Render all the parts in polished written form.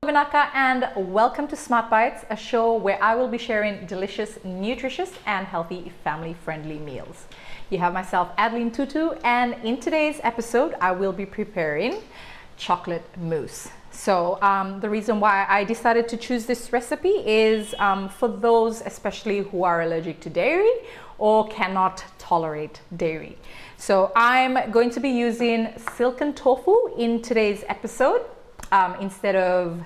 Vinaka, and welcome to Smart Bites, a show where I will be sharing delicious, nutritious and healthy family-friendly meals. You have myself, Adelene Tutu, and in today's episode I will be preparing chocolate mousse. So the reason why I decided to choose this recipe is for those especially who are allergic to dairy or cannot tolerate dairy. So I'm going to be using silken tofu in today's episode instead of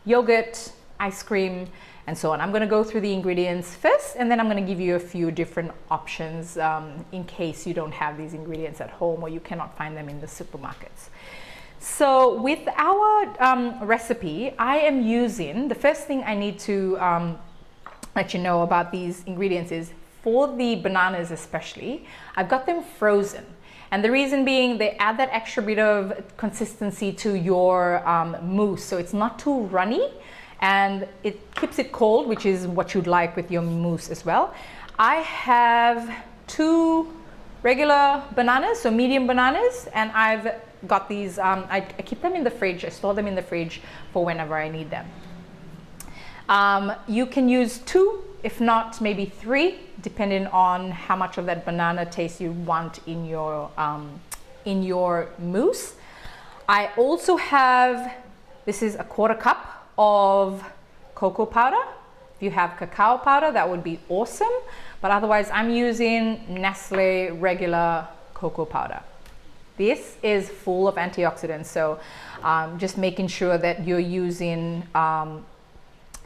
yogurt, ice cream, and so on. I'm going to go through the ingredients first, and then I'm going to give you a few different options in case you don't have these ingredients at home or you cannot find them in the supermarkets. So with our recipe, I am using, the first thing I need to let you know about these ingredients is for the bananas especially, I've got them frozen. And the reason being, they add that extra bit of consistency to your mousse, so it's not too runny and it keeps it cold, which is what you'd like with your mousse as well. I have 2 regular bananas, so medium bananas, and I've got these, I keep them in the fridge, I store them in the fridge for whenever I need them. You can use 2, if not maybe 3, depending on how much of that banana taste you want in your mousse. I also have, this is a 1/4 cup of cocoa powder. If you have cacao powder, that would be awesome. But otherwise, I'm using Nestle regular cocoa powder. This is full of antioxidants, so just making sure that you're using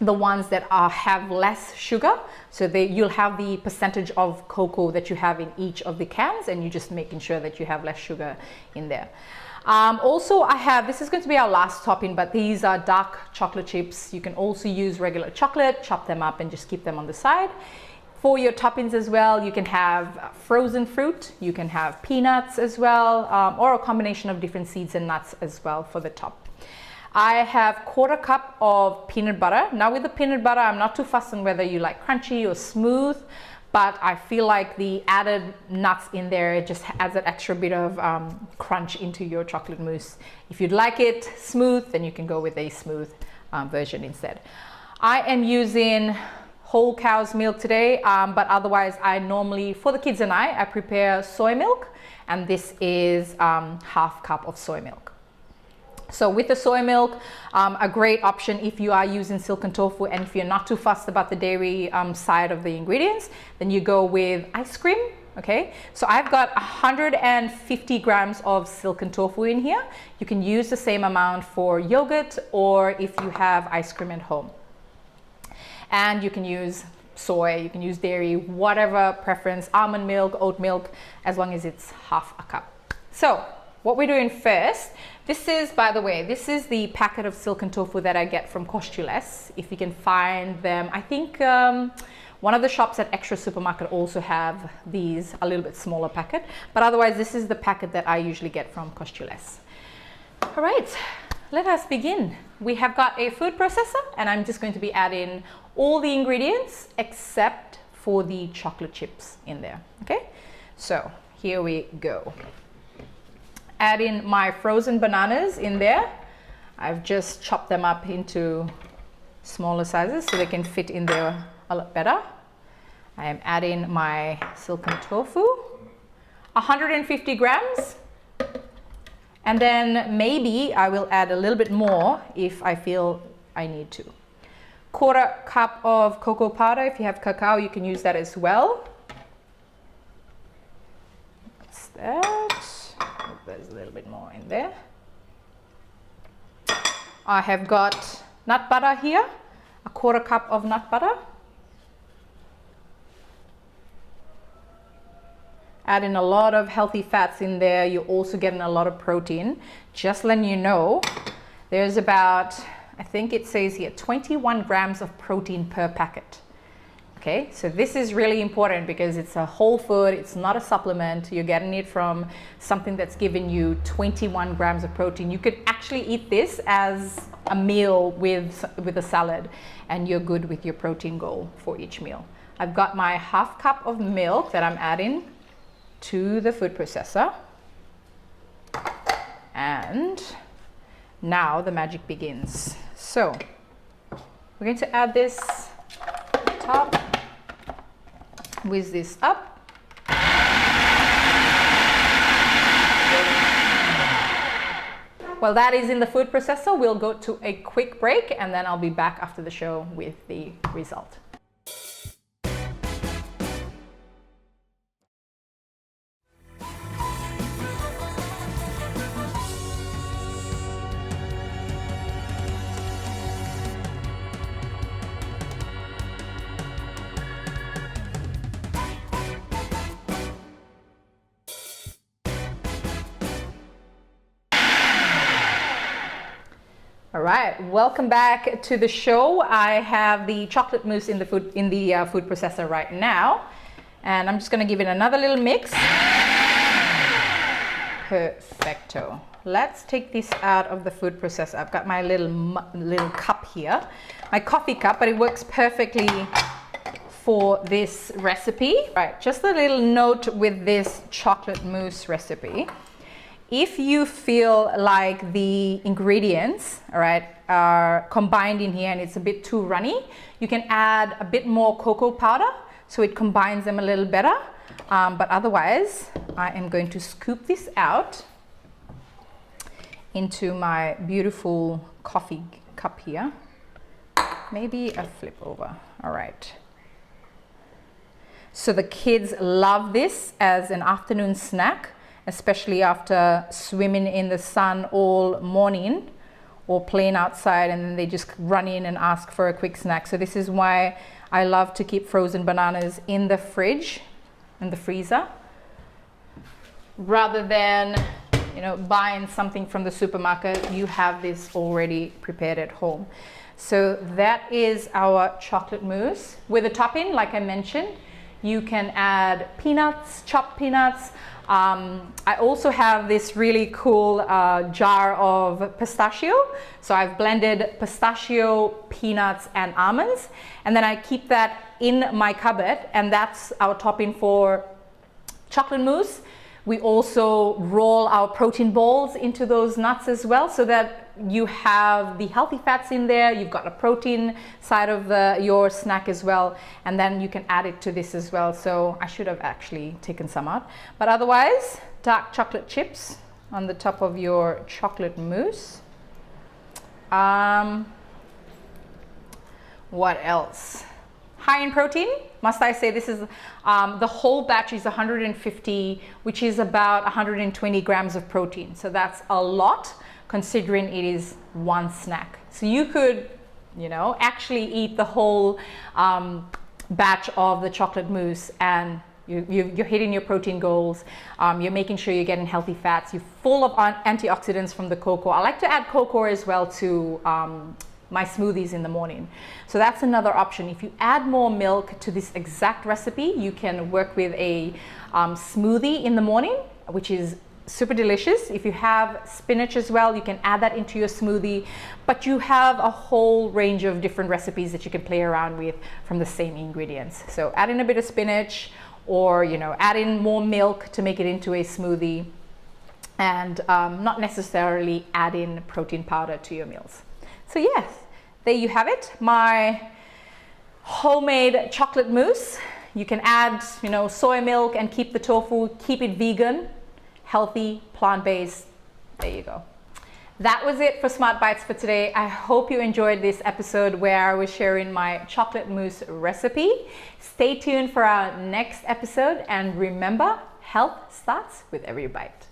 the ones that have less sugar, so you'll have the percentage of cocoa that you have in each of the cans, and you're just making sure that you have less sugar in there. Also, I have, this is going to be our last topping, but these are dark chocolate chips. You can also use regular chocolate, chop them up and just keep them on the side. For your toppings as well, you can have frozen fruit, you can have peanuts as well, or a combination of different seeds and nuts as well for the top. I have 1/4 cup of peanut butter. Now with the peanut butter, I'm not too fussed on whether you like crunchy or smooth, but I feel like the added nuts in there, it just adds that extra bit of crunch into your chocolate mousse. If you'd like it smooth, then you can go with a smooth version instead. I am using whole cow's milk today, but otherwise I normally, for the kids and I prepare soy milk, and this is 1/2 cup of soy milk. So with the soy milk, a great option if you are using silken tofu and if you're not too fussed about the dairy side of the ingredients, then you go with ice cream, okay? So I've got 150 grams of silken tofu in here. You can use the same amount for yogurt or if you have ice cream at home. And you can use soy, you can use dairy, whatever preference, almond milk, oat milk, as long as it's 1/2 cup. So what we're doing first, this is, by the way, this is the packet of silken tofu that I get from Costules. If you can find them, I think one of the shops at Extra Supermarket also have these, a little bit smaller packet, but otherwise this is the packet that I usually get from Costules. All right, let us begin. We have got a food processor, and I'm just going to be adding all the ingredients except for the chocolate chips in there, okay? So here we go. Add in my frozen bananas in there. I've just chopped them up into smaller sizes so they can fit in there a lot better. I am adding my silken tofu, 150 grams. And then maybe I will add a little bit more if I feel I need to. 1/4 cup of cocoa powder. If you have cacao, you can use that as well. That's that. There's a little bit more in there. I have got nut butter here, 1/4 cup of nut butter. Add in a lot of healthy fats in there. You're also getting a lot of protein. Just letting you know, there's about, I think it says here, 21 grams of protein per packet. Okay, so this is really important because it's a whole food, it's not a supplement. You're getting it from something that's giving you 21 grams of protein. You could actually eat this as a meal with a salad, and you're good with your protein goal for each meal. I've got my 1/2 cup of milk that I'm adding to the food processor. And now the magic begins. So we're going to add this top, whiz this up. While that is in the food processor, we'll go to a quick break and then I'll be back after the show with the result. All right, welcome back to the show. I have the chocolate mousse in the food processor right now, and I'm just going to give it another little mix. Perfecto. Let's take this out of the food processor. I've got my little cup here, my coffee cup, but it works perfectly for this recipe. Right, just a little note with this chocolate mousse recipe. If you feel like the ingredients, all right, are combined in here and it's a bit too runny, you can add a bit more cocoa powder so it combines them a little better. But otherwise, I am going to scoop this out into my beautiful coffee cup here. Maybe a flip over. All right. So the kids love this as an afternoon snack, especially after swimming in the sun all morning or playing outside, and then they just run in and ask for a quick snack. So this is why I love to keep frozen bananas in the fridge, in the freezer, rather than, you know, buying something from the supermarket. You have this already prepared at home. So that is our chocolate mousse. With a topping, like I mentioned, you can add peanuts, chopped peanuts. I also have this really cool jar of pistachio. So I've blended pistachio, peanuts, and almonds. And then I keep that in my cupboard, and that's our topping for chocolate mousse. We also roll our protein balls into those nuts as well, so that you have the healthy fats in there, you've got a protein side of your snack as well, and then you can add it to this as well. So I should have actually taken some out. But otherwise, dark chocolate chips on the top of your chocolate mousse. What else? High in protein, must I say. This is the whole batch is 150, which is about 120 grams of protein. So that's a lot considering it is one snack. So you could, you know, actually eat the whole batch of the chocolate mousse, and you're hitting your protein goals. You're making sure you're getting healthy fats. You're full of antioxidants from the cocoa. I like to add cocoa as well to my smoothies in the morning. So that's another option. If you add more milk to this exact recipe, you can work with a smoothie in the morning, which is super delicious. If you have spinach as well, you can add that into your smoothie, but you have a whole range of different recipes that you can play around with from the same ingredients. So add in a bit of spinach, or, you know, add in more milk to make it into a smoothie, and not necessarily add in protein powder to your meals. So yes, there you have it, my homemade chocolate mousse. You can add, you know, soy milk and keep the tofu, keep it vegan, healthy, plant-based. There you go. That was it for Smart Bites for today. I hope you enjoyed this episode where I was sharing my chocolate mousse recipe. Stay tuned for our next episode, and remember, health starts with every bite.